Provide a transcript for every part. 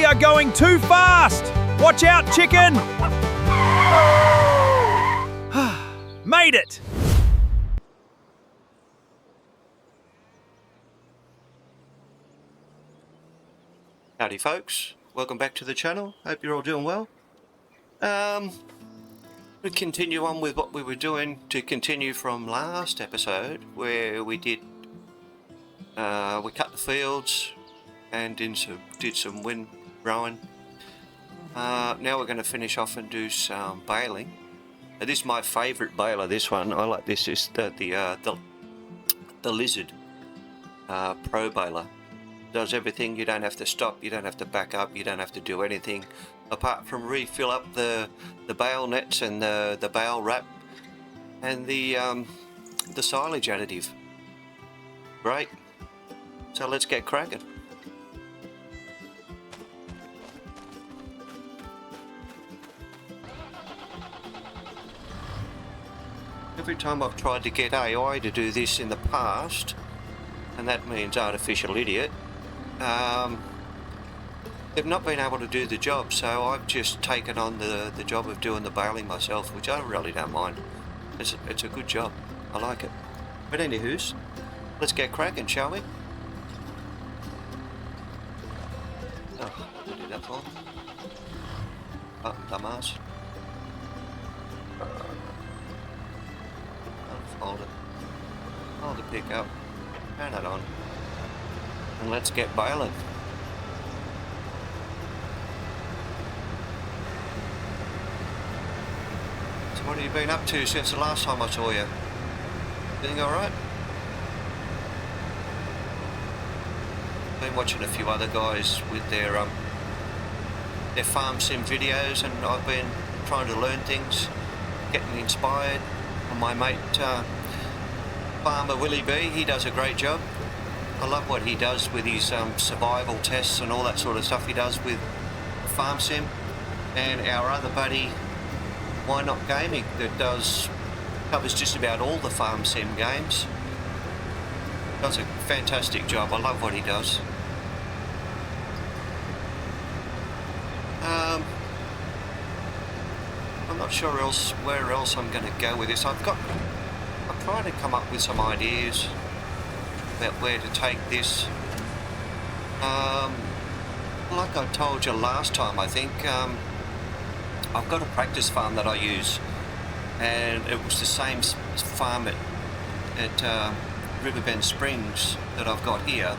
are going too fast! Watch out, chicken! Made it! Howdy folks, welcome back to the channel. Hope you're all doing well. We continue on with what we were doing to continue from last episode where we did we cut the fields and did some windrowing. Now we're going to finish off and do some baling. This is my favourite baler, this one. I like this. Is the Lizard Pro baler. Does everything. You don't have to stop, you don't have to back up, you don't have to do anything apart from refill up the bale nets and the bale wrap and the silage additive. Great. So let's get cracking. Every time I've tried to get AI to do this in the past, and that means artificial idiot, they've not been able to do the job, so I've just taken on the job of doing the baling myself, which I really don't mind. It's a good job. I like it. But anywho's, let's get cracking, shall we? Oh, what did that for? Oh, dumbass. Unfold it. Hold the pick up. Turn it on. And let's get baling. So what have you been up to since the last time I saw you? Everything alright? Been watching a few other guys with their farm sim videos, and I've been trying to learn things, getting inspired. And my mate Farmer Willie B, he does a great job. I love what he does with his survival tests and all that sort of stuff he does with farm sim. And our other buddy, Why Not Gaming, that covers just about all the farm sim games, does a fantastic job. I love what he does. I'm not sure where else I'm going to go with this. I'm trying to come up with some ideas about where to take this. Like I told you last time, I think I've got a practice farm that I use, and it was the same farm at Riverbend Springs that I've got here,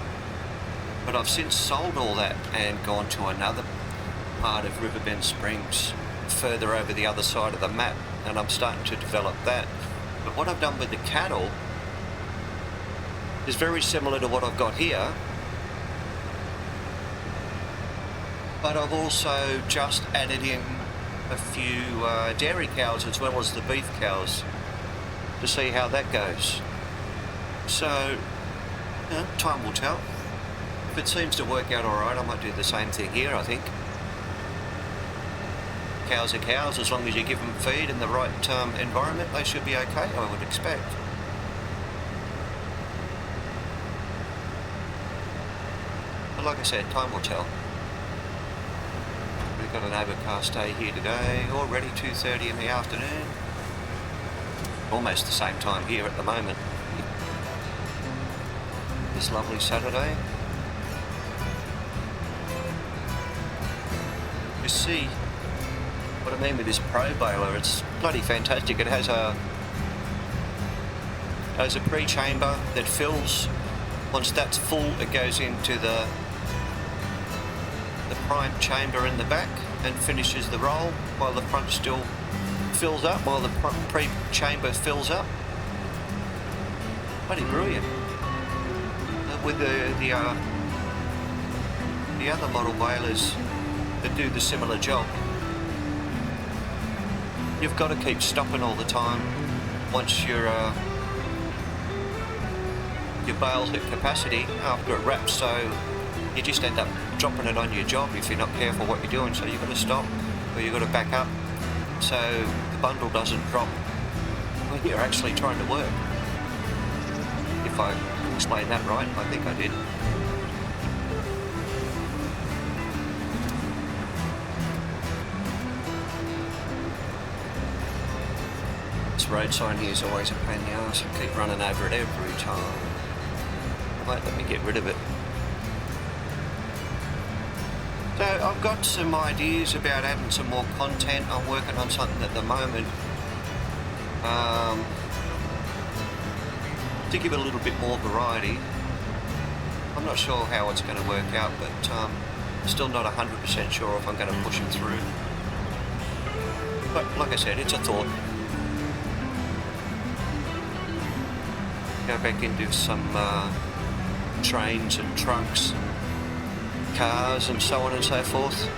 but I've since sold all that and gone to another part of Riverbend Springs further over the other side of the map, and I'm starting to develop that. But what I've done with the cattle is very similar to what I've got here, but I've also just added in a few dairy cows as well as the beef cows to see how that goes. So, you know, time will tell. If it seems to work out alright, I might do the same thing here, I think. Cows are cows. As long as you give them feed in the right environment, they should be okay, I would expect. But like I said, time will tell. We've got an overcast day here today, already 2:30 in the afternoon. Almost the same time here at the moment. This lovely Saturday. You see what I mean with this Pro baler? It's bloody fantastic. It has a pre-chamber that fills. Once that's full, it goes into the prime chamber in the back and finishes the roll while the front still fills up, while the pre-chamber fills up. Bloody brilliant. With the other model balers that do the similar job, you've got to keep stopping all the time once your bale's at capacity after it wraps, so you just end up dropping it on your job if you're not careful what you're doing. So you've got to stop, or you've got to back up so the bundle doesn't drop when you're actually trying to work. If I explained that right, I think I did. road sign here is always a pain in the arse. I keep running over it every time. It won't let me get rid of it. So I've got some ideas about adding some more content. I'm working on something at the moment to give it a little bit more variety. I'm not sure how it's going to work out, but still not 100% sure if I'm going to push it through. But like I said, it's a thought. Go back into some trains and trucks and cars and so on and so forth.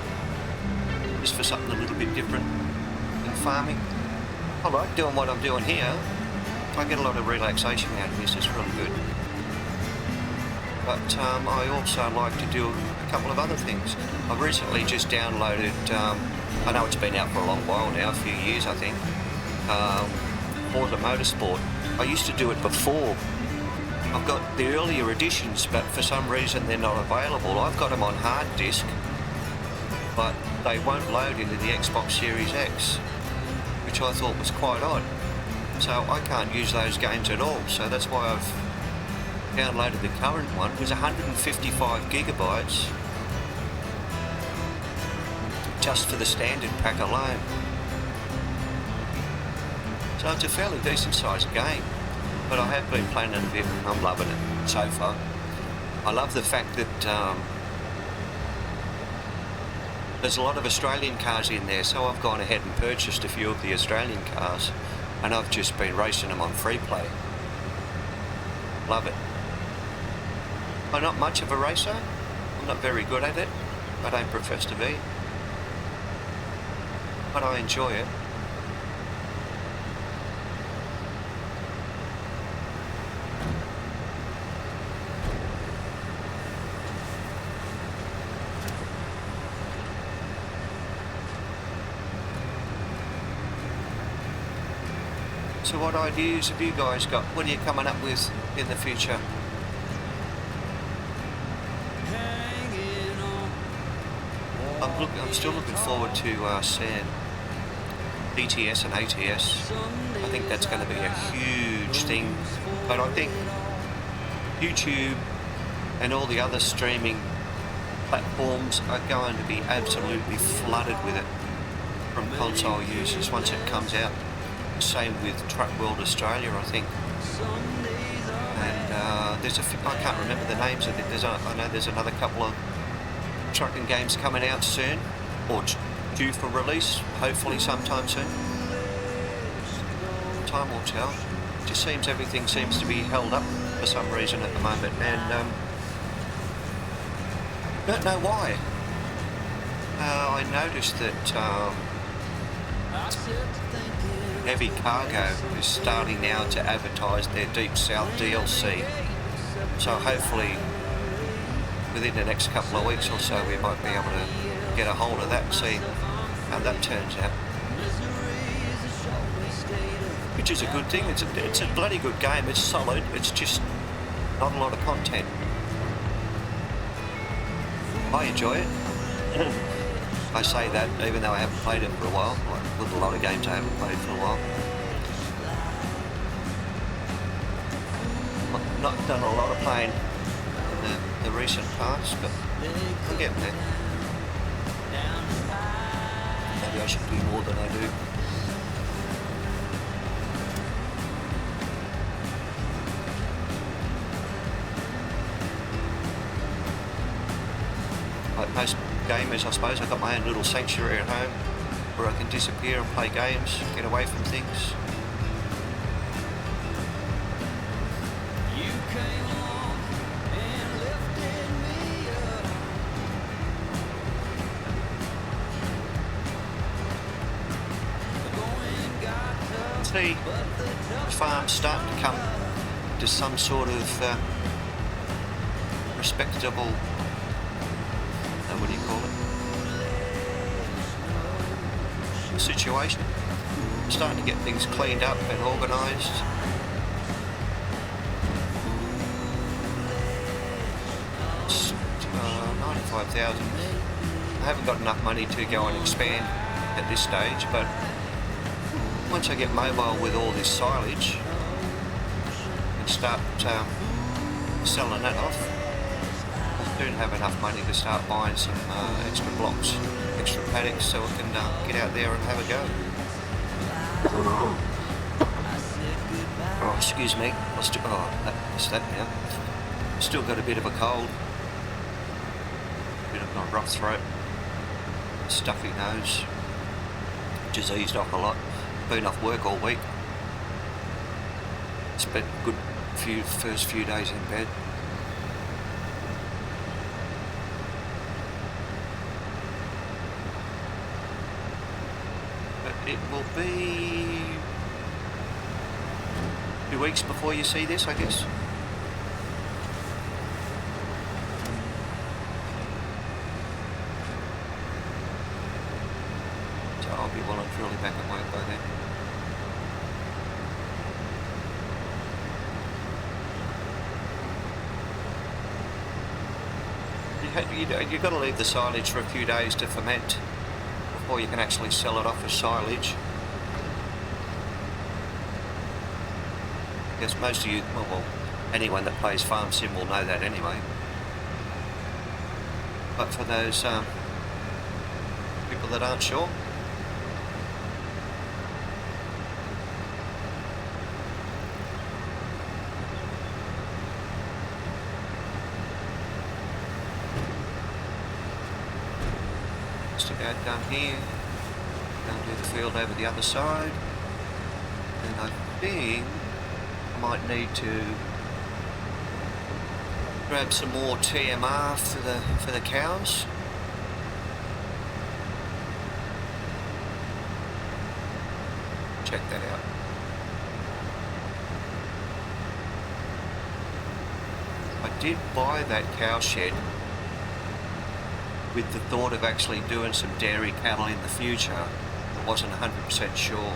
Just for something a little bit different than farming. I like doing what I'm doing here. I get a lot of relaxation out of this, it's really good. But I also like to do a couple of other things. I've recently just downloaded, I know it's been out for a long while now, a few years I think, Forza Motorsport. I used to do it before. I've got the earlier editions, but for some reason they're not available. I've got them on hard disk, but they won't load into the Xbox Series X, which I thought was quite odd. So I can't use those games at all, so that's why I've downloaded the current one. It was 155 gigabytes just for the standard pack alone. So it's a fairly decent sized game, but I have been playing it a bit and I'm loving it so far. I love the fact that there's a lot of Australian cars in there, so I've gone ahead and purchased a few of the Australian cars and I've just been racing them on free play. Love it. I'm not much of a racer, I'm not very good at it, I don't profess to be, but I enjoy it. So what ideas have you guys got? What are you coming up with in the future? I'm still looking forward to seeing BTS and ATS. I think that's going to be a huge thing, but I think YouTube and all the other streaming platforms are going to be absolutely flooded with it from console users once it comes out. Same with Truck World Australia, I think. And there's I can't remember the names of it. I know there's another couple of trucking games coming out soon, or due for release, hopefully sometime soon. Time will tell. It just seems everything seems to be held up for some reason at the moment, and don't know why. I noticed that Heavy Cargo is starting now to advertise their Deep South DLC, so hopefully within the next couple of weeks or so we might be able to get a hold of that and see how that turns out. Which is a good thing. It's a bloody good game. It's solid. It's just not a lot of content. I enjoy it. I say that even though I haven't played it for a while. Like with a lot of games I haven't played for a while. Not done a lot of playing in the recent past, but I'm getting there. Maybe I should do more than I do. Like most gamers, I suppose, I've got my own little sanctuary at home where I can disappear and play games, get away from things. See farms starting to come to some sort of respectable, what do you call it, situation. Starting to get things cleaned up and organised. It's 95,000. I haven't got enough money to go and expand at this stage, but once I get mobile with all this silage and start selling that off, I'll soon have enough money to start buying some extra blocks, extra paddocks, so I can get out there and have a go. Oh, excuse me. That's that now. Still got a bit of a cold, bit of a rough throat, stuffy nose, which has eased off a lot. Been off work all week. Spent a good first few days in bed. But it will be 2 weeks before you see this, I guess. So I'll be well and truly back at work by then. You've got to leave the silage for a few days to ferment before you can actually sell it off as silage. I guess most of you, well, anyone that plays Farm Sim will know that anyway. But for those people that aren't sure, just about done here. Go and do the field over the other side, and I think I might need to grab some more TMR for the cows. Check that out. I did buy that cow shed with the thought of actually doing some dairy cattle in the future. I wasn't 100% sure,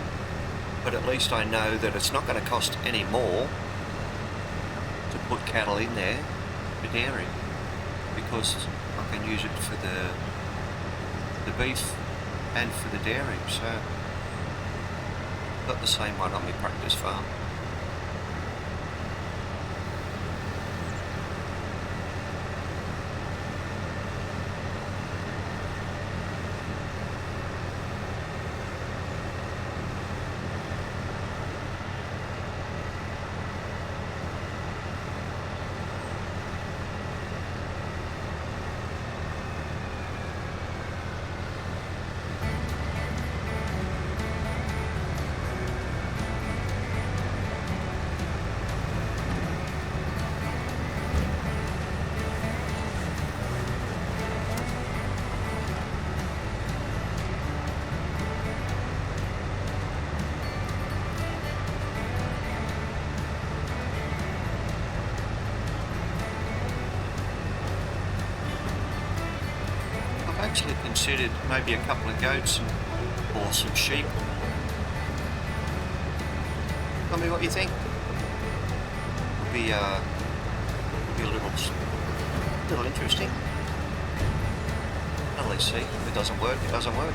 but at least I know that it's not going to cost any more to put cattle in there for dairy, because I can use it for the beef and for the dairy. So I've got the same one on my practice farm. Actually considered maybe a couple of goats or some sheep. Tell me what you think. It'll be a little interesting. At least see. If it doesn't work, it doesn't work.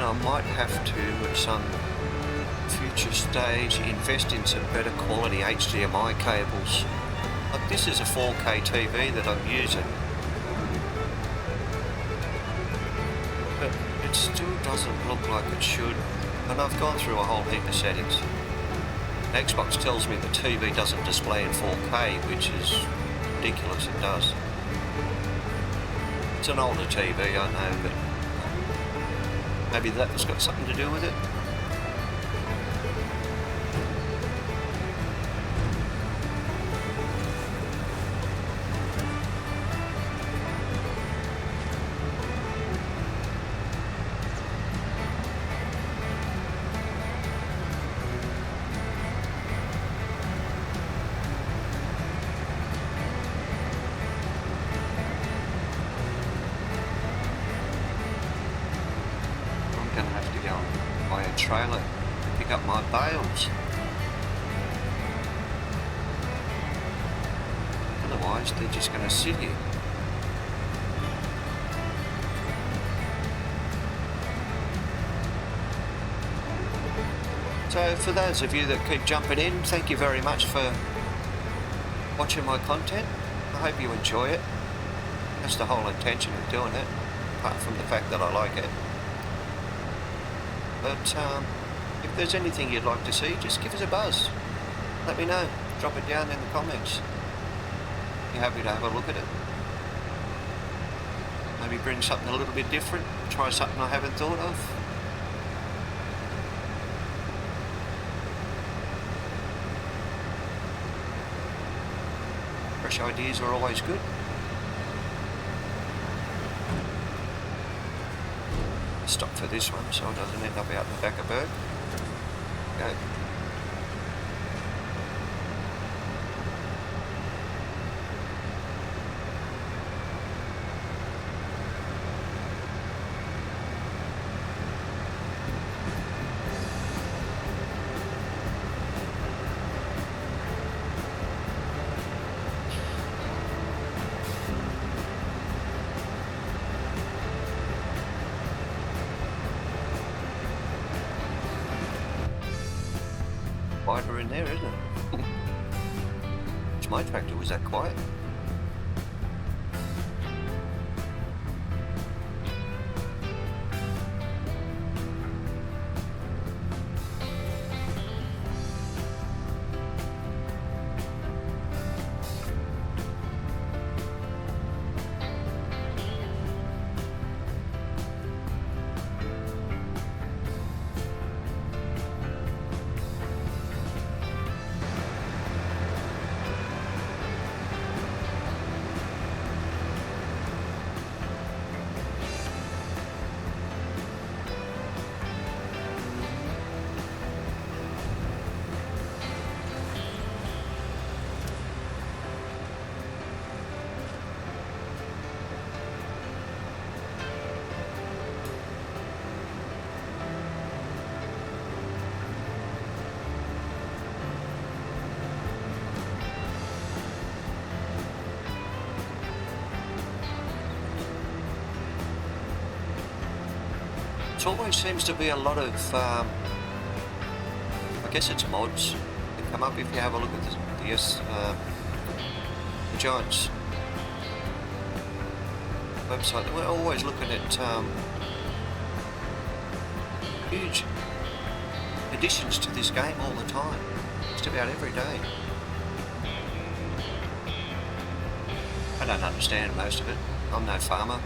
I might have to, at some future stage, invest in some better quality HDMI cables Like, this is a 4K TV that I'm using, but it still doesn't look like it should, and I've gone through a whole heap of settings. Xbox tells me the TV doesn't display in 4K, which is ridiculous. It does. It's an older TV, I know, but maybe that's got something to do with it. Trailer to pick up my bales. Otherwise, they're just going to sit here. So, for those of you that keep jumping in, thank you very much for watching my content. I hope you enjoy it. That's the whole intention of doing it, apart from the fact that I like it. But if there's anything you'd like to see, just give us a buzz. Let me know. Drop it down in the comments. Be happy to have a look at it. Maybe bring something a little bit different. Try something I haven't thought of. Fresh ideas are always good. Stop for this one so it doesn't end up out the back of Berg. Go. Quieter in there, isn't it? It's my tractor was that quiet. It always seems to be a lot of, I guess it's mods that come up if you have a look at the Giants website. We're always looking at huge additions to this game all the time, just about every day. I don't understand most of it. I'm no farmer.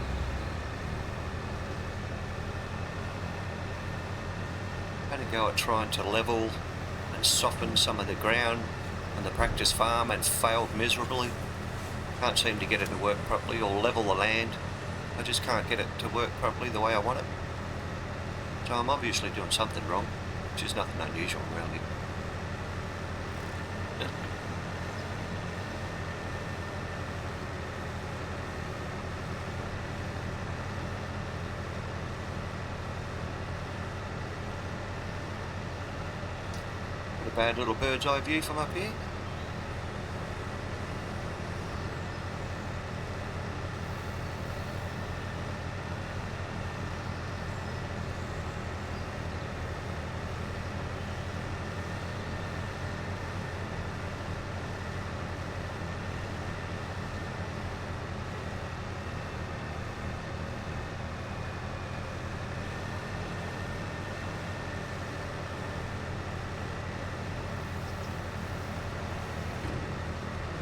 I'm going to go at trying to level and soften some of the ground on the practice farm and failed miserably. Can't seem to get it to work properly or level the land. I just can't get it to work properly the way I want it. So I'm obviously doing something wrong, which is nothing unusual around here. Not a bad little bird's eye view from up here.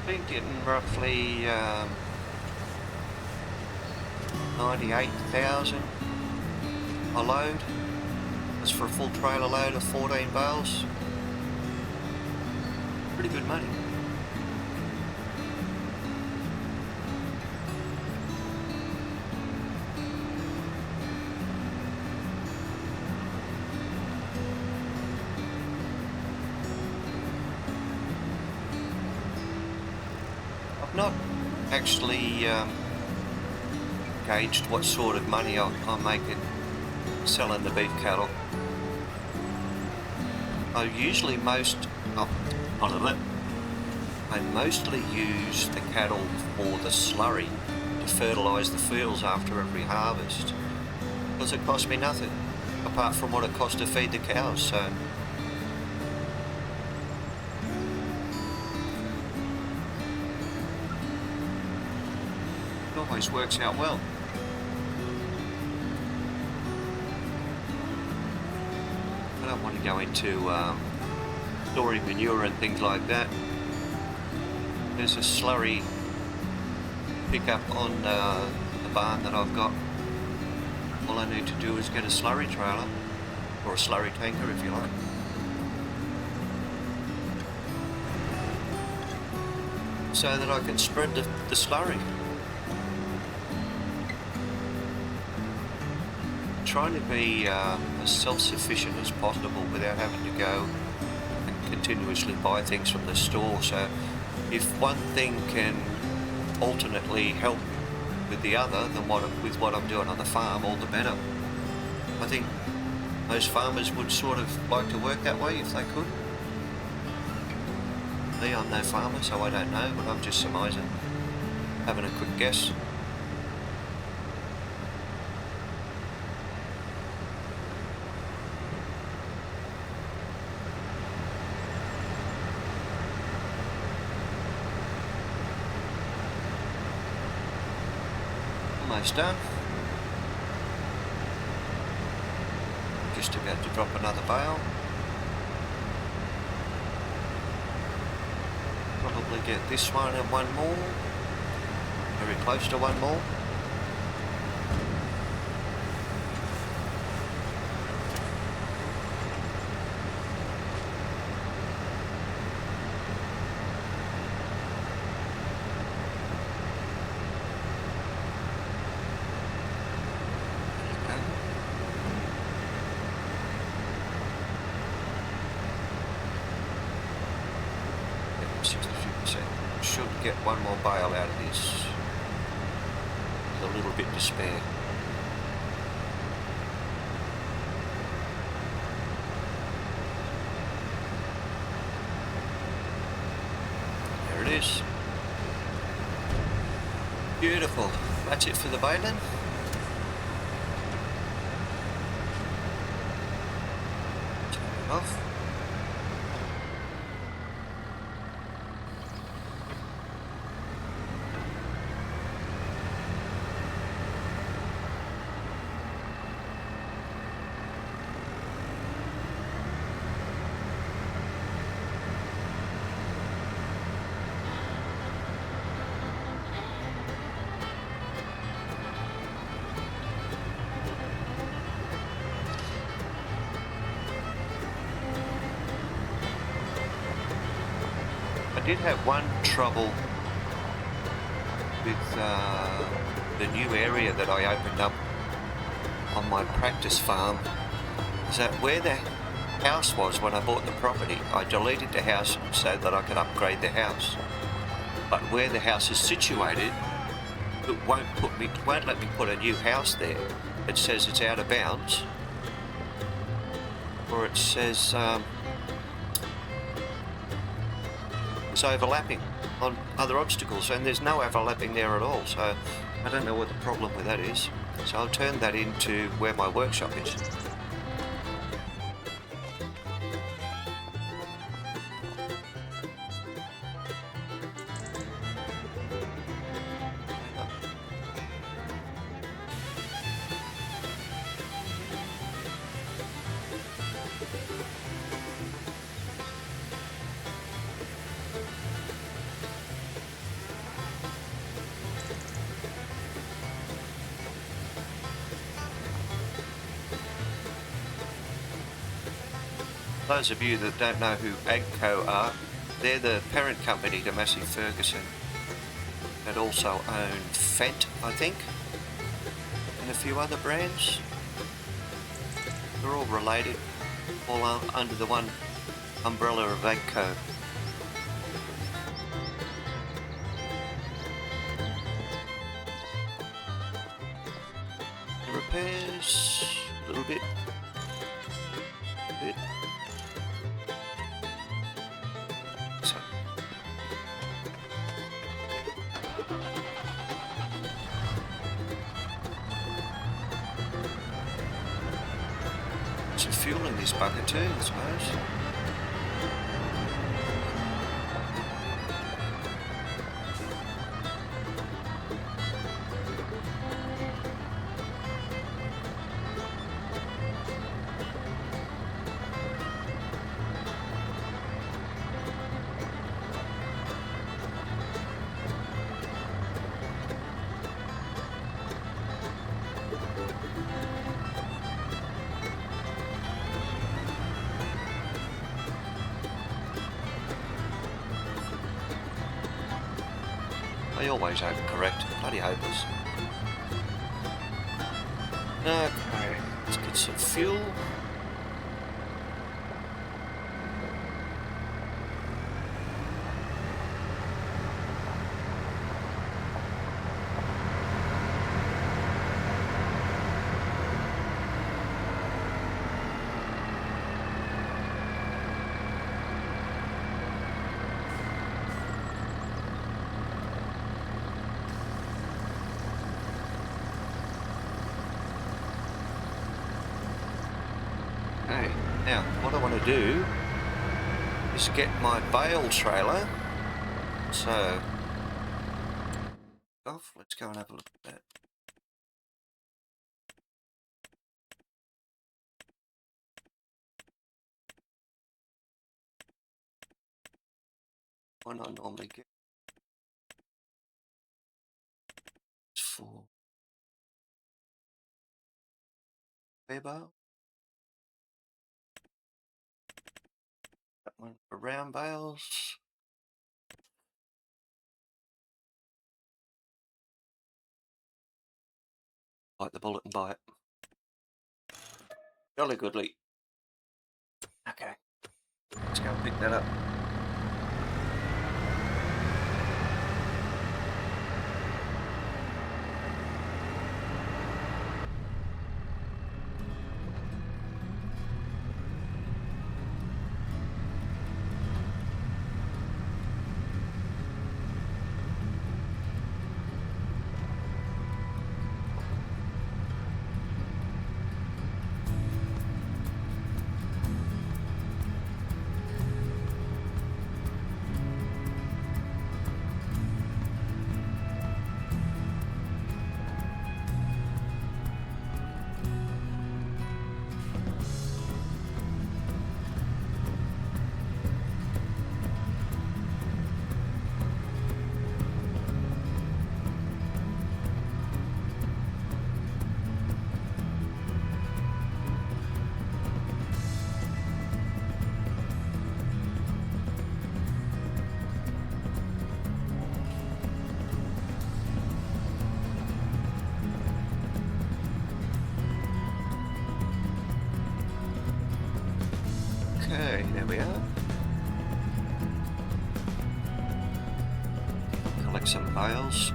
been getting roughly 98,000 a load. That's for a full trailer load of 14 bales. Pretty good money. I've not actually gauged what sort of money I'm making selling the beef cattle. I mostly use the cattle for the slurry to fertilise the fields after every harvest, because it costs me nothing apart from what it costs to feed the cows. So it always works out well. I don't want to go into storing manure and things like that. There's a slurry pickup on the barn that I've got. All I need to do is get a slurry trailer, or a slurry tanker if you like. So that I can spread the slurry. Trying to be as self-sufficient as possible without having to go and continuously buy things from the store. So if one thing can alternately help with the other, then with what I'm doing on the farm, all the better. I think most farmers would sort of like to work that way if they could. Me, I'm no farmer, so I don't know, but I'm just surmising, having a quick guess. Almost done. Just about to drop another bale. Probably get this one and one more. Very close to one more. Should get one more bale out of this with a little bit to spare. There it is. Beautiful. That's it for the baling. Turn it off. I did have one trouble with the new area that I opened up on my practice farm, is that where the house was when I bought the property, I deleted the house so that I could upgrade the house. But where the house is situated, it won't let me put a new house there. It says it's out of bounds, or it says it's overlapping on other obstacles, and there's no overlapping there at all, so I don't know what the problem with that is. So I'll turn that into where my workshop is. Those of you that don't know who Agco are, they're the parent company to Massey Ferguson that also own Fent, I think, and a few other brands. They're all related, all under the one umbrella of Agco. The repairs, a little bit. So. Some fuel in this bucket too, I suppose. They always overcorrect, bloody hopeless. Okay, let's get some fuel. Okay, now what I want to do is get my bale trailer. So, let's go and have a look at that. One I normally get is for hay bale. That one for round bales. Bite the bullet and buy it. Jolly goodly. Okay, let's go and pick that up. Okay, there we are. Collect some bales.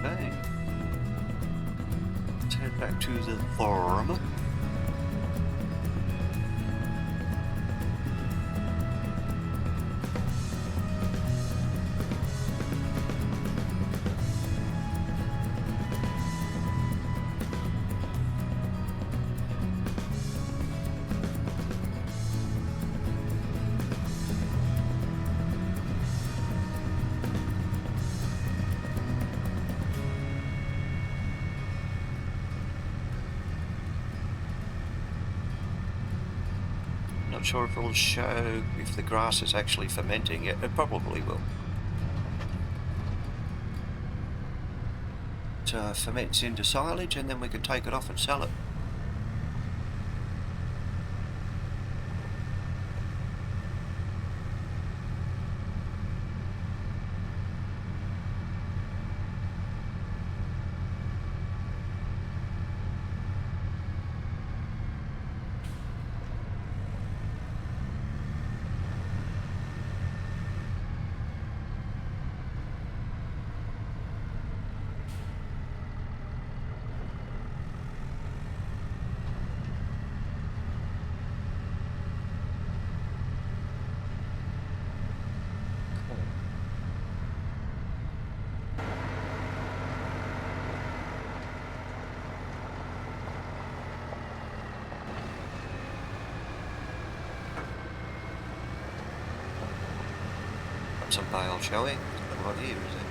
Okay. Let's head back to the farm. Not sure if it'll show if the grass is actually fermenting yet. It probably will. It ferments into silage and then we can take it off and sell it. Some bale showing. Right here, is it?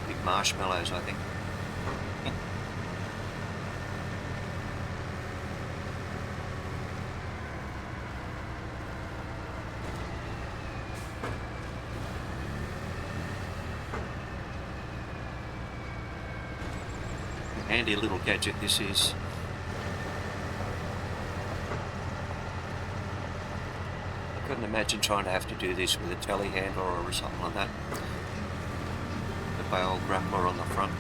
Big marshmallows, I think. Handy little gadget this is. I couldn't imagine trying to have to do this with a telehandler or something like that. Bale grappler on the front.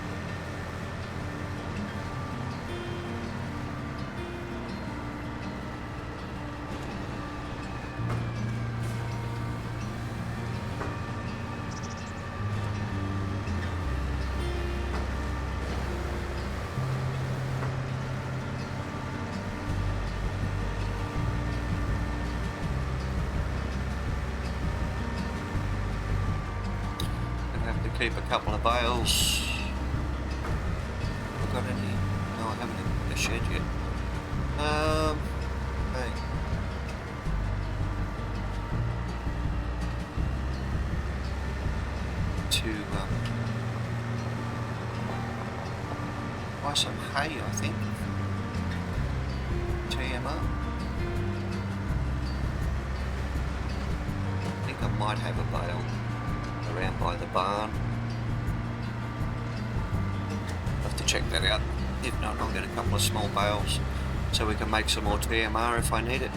Keep a couple of bales. Have I got any? No, I haven't in the shed yet. Hey. To buy some hay, I think. TMR. I think I might have a bale around by the barn. Have to check that out. If not, I'll get a couple of small bales so we can make some more TMR if I need it.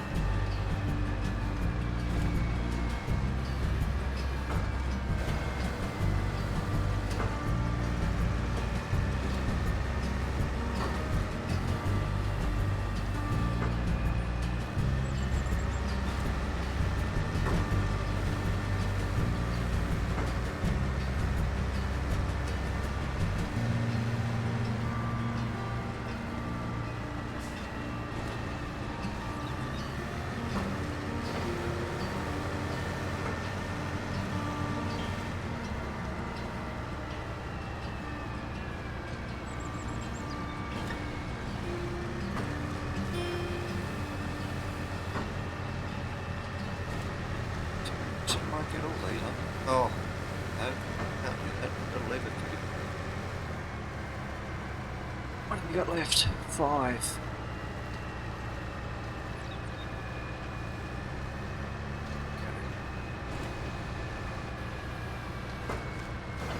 Get all these up. Oh, no, can't do that. Gotta leave it to you. What have we got left? 5.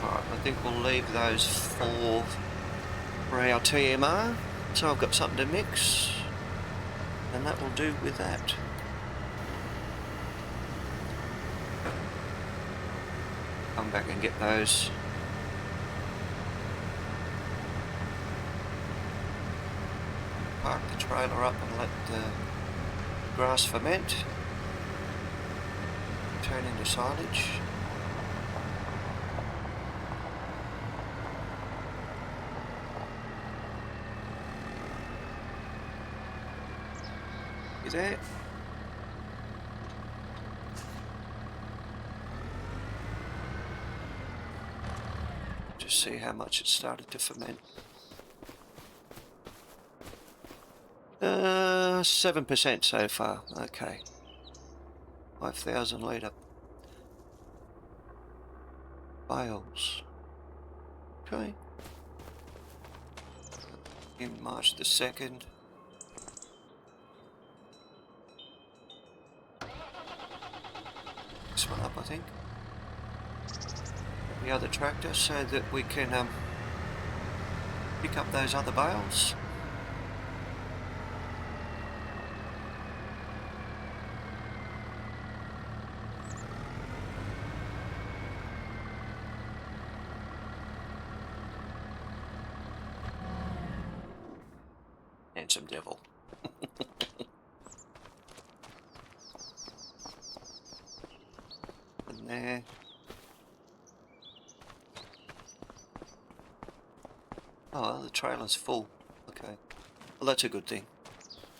Alright, I think we'll leave those 4 for our TMR. So I've got something to mix, and that will do with that. Come back and get those. Park the trailer up and let the grass ferment, turn into silage. You there? Just see how much it started to ferment. 7% so far. Okay. 5,000 litre bales. Okay. In March the 2nd. This one up, I think. The other tractor so that we can pick up those other bales. Handsome devil. And there. Oh, the trailer's full. Okay. Well, that's a good thing.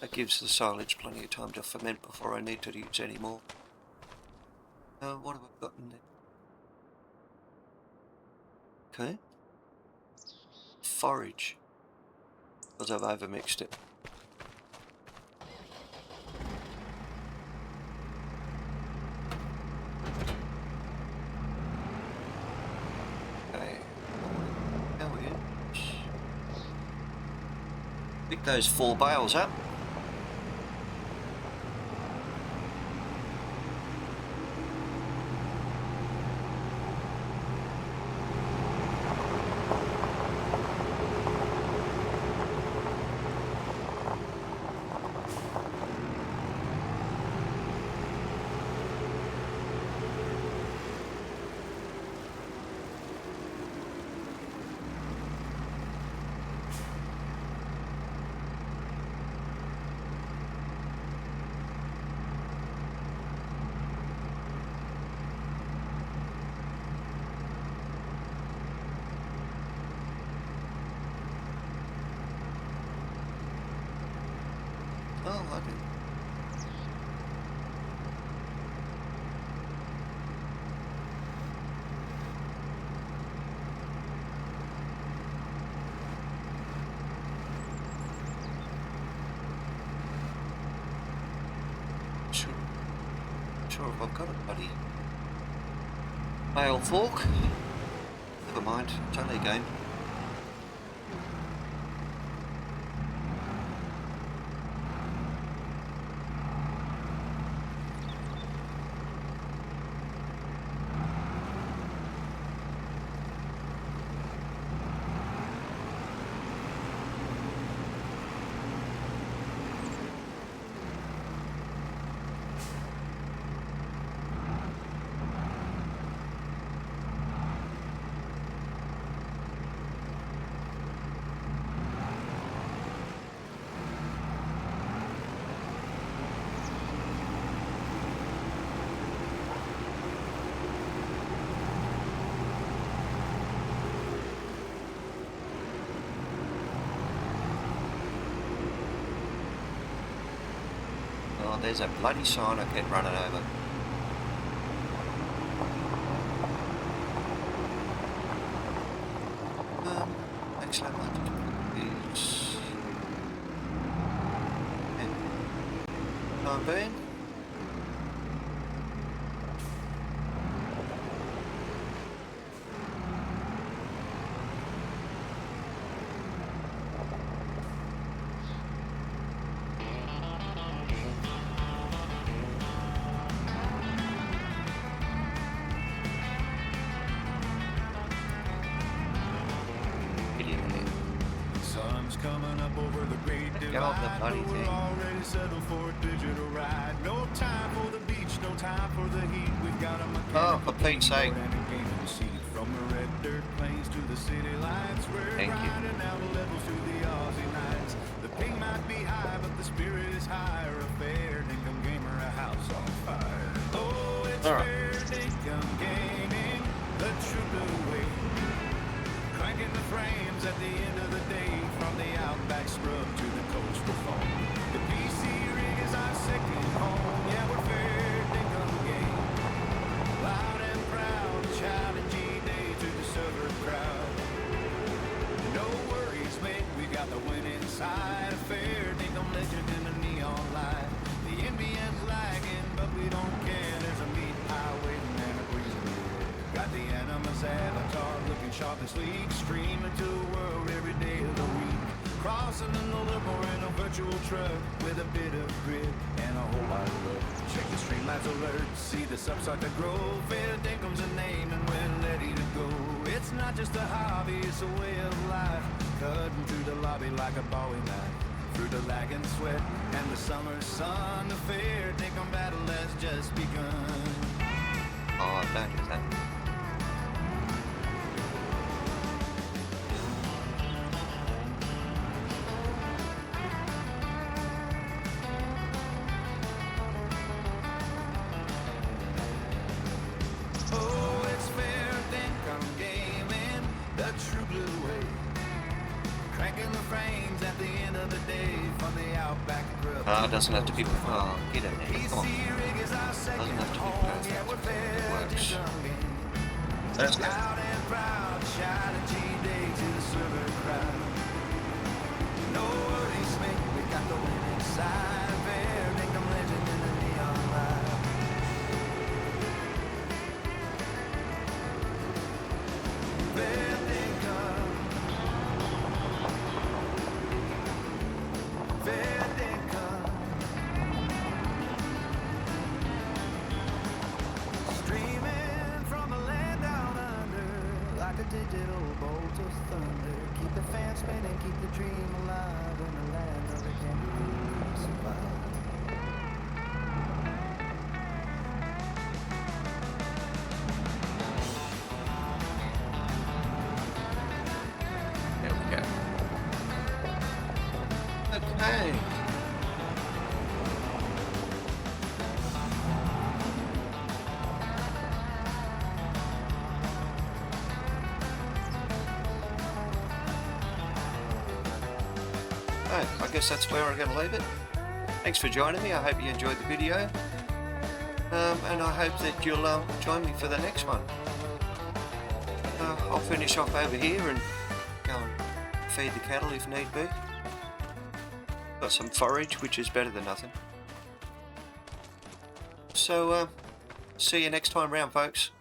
That gives the silage plenty of time to ferment before I need to use any more. What have I got in there? Okay. Forage. Because I've overmixed it. Okay. How we pick those 4 bales up. Oh, I do. Sure if I've got a bloody bale fork. Never mind, it's only a game. Oh, there's a bloody sign I kept running over. Thanks so much. It's... Time being. Coming up over the great divide. Get off the bloody We're thing. already settled for a digital ride. No time for the beach, no time for the heat. We've got a mechanical for Pete's sake. and a gaming seat. From the red dirt plains to the city lights, we're Thank you. riding out levels to the Aussie nights. The pay might be high, but the spirit is higher. A fair dinkum gamer, a house on fire. Oh, it's All right. fair dinkum gaming. The troop away. Cranking the frames at the end of the day, from the outback scrub to the coastal farm. The PC rig is our avatar, looking sharp and sleek, streaming to the world every day of the week. Crossing in the limo in a virtual truck with a bit of grit and a whole lot of luck. Check the Streamlabs alert, see the subs start to grow. Fair dinkum's a name and we're ready to go. It's not just a hobby, it's a way of life. Cutting through the lobby like a Bowie knife. Through the lag and sweat and the summer sun, the fair dinkum battle has just begun. Oh, don't do that. Oh, it's fair dinkum gaming, the true blue way. Cranking the frames at the end of the day from the Outback Grill. It doesn't have to be. Oh, get in there. Come on. Doesn't have to be perfect. It works. That's good. Loud and proud, shout at G-Day to the server crowd. No worries, mate, we got the winning side. Fair dinkum legend in the neon light. Fair dinkum. Fair dinkum. Streaming from a land down under, like a digital bolt of thunder. Keep the fan spinning, keep the dream alive in the land of the kangaroo survive. There we go. Okay. I guess that's where I'm going to leave it. Thanks for joining me. I hope you enjoyed the video. And I hope that you'll join me for the next one. I'll finish off over here and go and feed the cattle if need be. Got some forage, which is better than nothing. So, see you next time round, folks.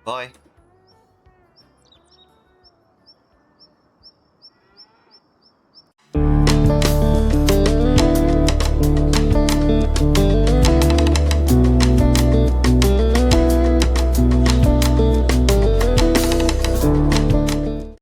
Bye.